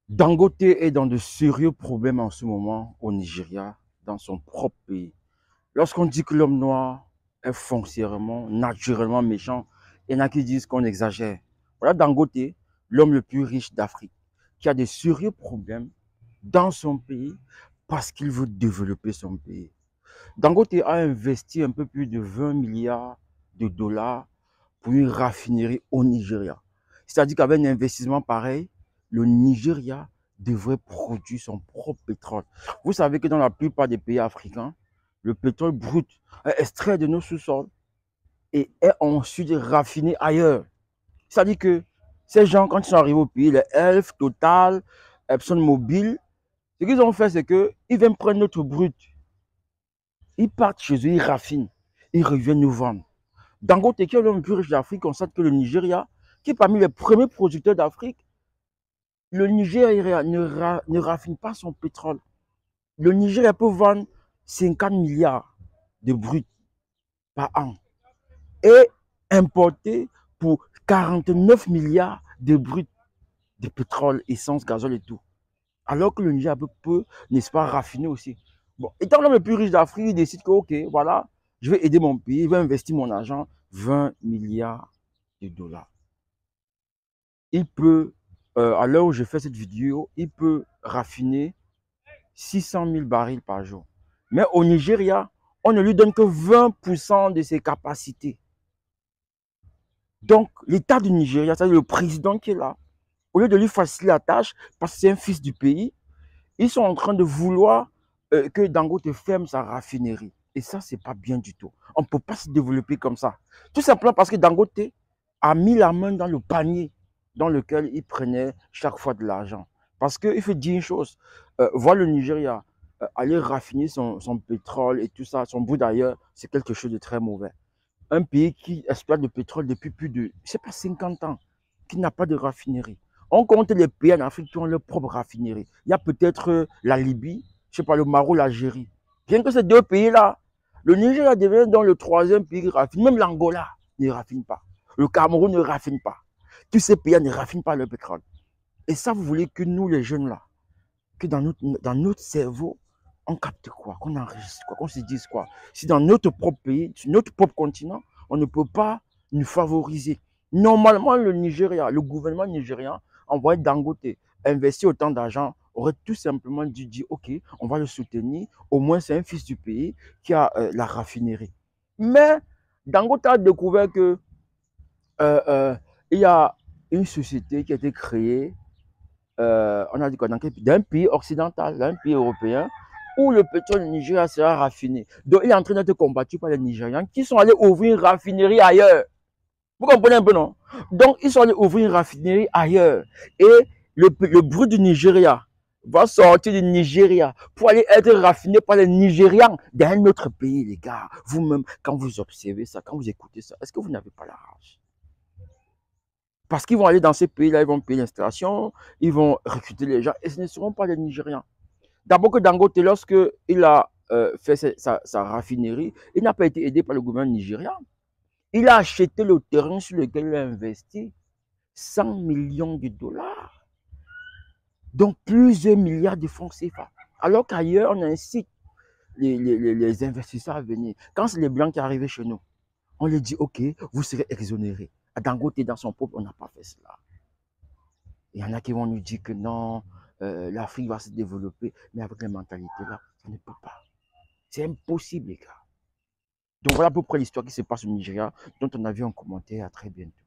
Dangote est dans de sérieux problèmes en ce moment au Nigeria, dans son propre pays. Lorsqu'on dit que l'homme noir est foncièrement, naturellement méchant, il y en a qui disent qu'on exagère. Voilà Dangote, l'homme le plus riche d'Afrique, qui a de sérieux problèmes dans son pays parce qu'il veut développer son pays. Dangote a investi un peu plus de 20 milliards de dollars pour une raffinerie au Nigeria. C'est-à-dire qu'avec un investissement pareil, le Nigeria devrait produire son propre pétrole. Vous savez que dans la plupart des pays africains, le pétrole brut est extrait de nos sous-sols et est ensuite raffiné ailleurs. C'est-à-dire que ces gens, quand ils sont arrivés au pays, les Elf, Total, Epson Mobile, ce qu'ils ont fait, c'est qu'ils viennent prendre notre brut. Ils partent chez eux, ils raffinent, ils reviennent nous vendre. Dangote, qui est l'homme le plus riche d'Afrique, constate que le Nigeria, qui est parmi les premiers producteurs d'Afrique, le Nigeria ne raffine pas son pétrole. Le Nigeria peut vendre 50 milliards de brut par an et importer pour 49 milliards de brut de pétrole, essence, gazole et tout. Alors que le Nigeria peut n'est-ce pas, raffiner aussi. Bon, étant l'homme le plus riche d'Afrique, il décide que, ok, voilà, je vais aider mon pays, je vais investir mon argent, 20 milliards de dollars. Il peut, à l'heure où je fais cette vidéo, il peut raffiner 600 000 barils par jour. Mais au Nigeria, on ne lui donne que 20% de ses capacités. Donc, l'État du Nigeria, c'est-à-dire le président qui est là, au lieu de lui faciliter la tâche, parce que c'est un fils du pays, ils sont en train de vouloir que Dangote ferme sa raffinerie. Et ça, c'est pas bien du tout. On ne peut pas se développer comme ça. Tout simplement parce que Dangote a mis la main dans le panier dans lequel il prenait chaque fois de l'argent. Parce qu'il faut dire une chose, voir le Nigeria aller raffiner son pétrole et tout ça, son bout d'ailleurs, c'est quelque chose de très mauvais. Un pays qui exploite le pétrole depuis plus de, je sais pas, 50 ans, qui n'a pas de raffinerie. On compte les pays en Afrique qui ont leur propre raffinerie. Il y a peut-être la Libye, je sais pas, le Maroc, l'Algérie. Rien que ces deux pays-là, le Nigeria devient donc le troisième pays qui raffine. Même l'Angola ne raffine pas. Le Cameroun ne raffine pas. Tous ces pays ne raffinent pas le pétrole. Et ça, vous voulez que nous, les jeunes là, que dans notre cerveau, on capte quoi, qu'on enregistre quoi, qu'on se dise quoi. Si dans notre propre pays, sur notre propre continent, on ne peut pas nous favoriser. Normalement, le Nigeria, le gouvernement nigérian, envoyé Dangote, investir autant d'argent, aurait tout simplement dû dire, OK, on va le soutenir. Au moins, c'est un fils du pays qui a la raffinerie. Mais Dangote a découvert que il y a une société qui a été créée on a dit quoi, d'un pays occidental, d'un pays européen, où le pétrole du Nigeria sera raffiné. Donc, il est en train d'être combattu par les Nigérians qui sont allés ouvrir une raffinerie ailleurs. Vous comprenez un peu, non? Donc, ils sont allés ouvrir une raffinerie ailleurs. Et le brut du Nigeria va sortir du Nigeria pour aller être raffiné par les Nigérians d'un autre pays, les gars. Vous-même, quand vous observez ça, quand vous écoutez ça, est-ce que vous n'avez pas la rage? Parce qu'ils vont aller dans ces pays-là, ils vont payer l'installation, ils vont recruter les gens, et ce ne seront pas les Nigérians. D'abord que Dangote, lorsqu'il a fait sa raffinerie, il n'a pas été aidé par le gouvernement nigérian. Il a acheté le terrain sur lequel il a investi 100 millions de dollars. Donc plusieurs milliards de francs CFA. Alors qu'ailleurs, on incite les investisseurs à venir. Quand c'est les Blancs qui arrivent chez nous, on leur dit, OK, vous serez exonérés. À Dangote, dans son peuple, on n'a pas fait cela. Il y en a qui vont nous dire que non, l'Afrique va se développer, mais avec les mentalités là, ça ne peut pas. C'est impossible, les gars. Donc voilà à peu près l'histoire qui se passe au Nigeria, dont on a vu en commentaire. À très bientôt.